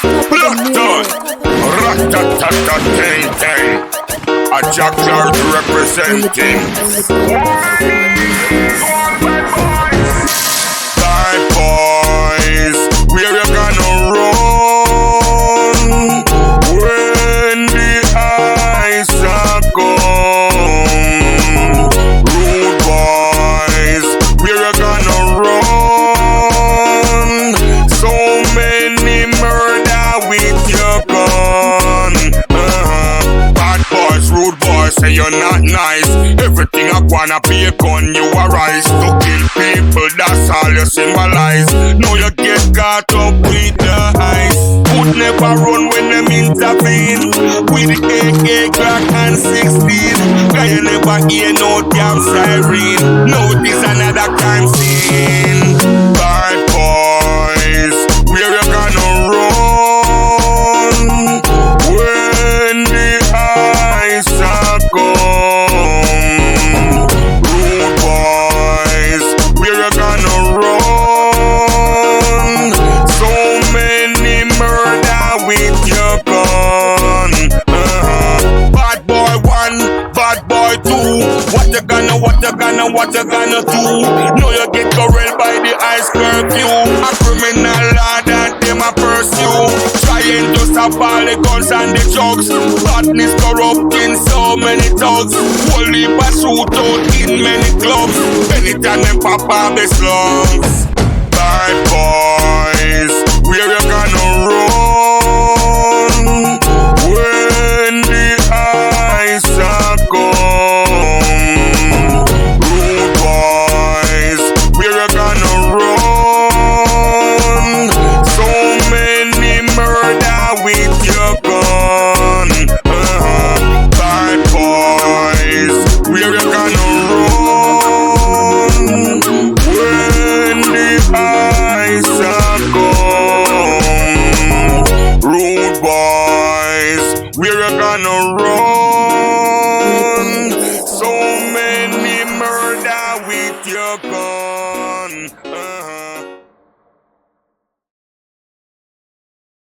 Lockdown, rat-tat-tat-tat-ting-ting. A Jack Clark representing. Bad boys, where you gonna run when the ice are gone? Rude boys, where you gonna run? So many murder with your gun. Bad boys, rude boys, say you're not nice. Everything I wanna be a gun, you arise to kill people, that's all you symbolize. Now you get caught up with the ice. Would never run when them intervene. With the AK, Glock and 16. Cause you never hear no damn siren. No, this another crime scene. Bad boys, where you gonna run when the ice are gone? Rude boys, where you gonna run? So many murder with your gun. Bad boy one, bad boy two. What you gonna do? Know you get corralled by the ice curfew. A criminal law that them a pursue. Trying to stop all the guns and the drugs. Badness corrupting so many thugs. WILLIE shoot out in many clubs. Anytime them pop up the slugs. Bad boys, where you gonna run when the ice are gone? Rude boys, where you gonna run? So many murder with your gun. Bad boys, where you gonna run when the ice are gone? Rude boys, where you gonna run? So many murder with your gun.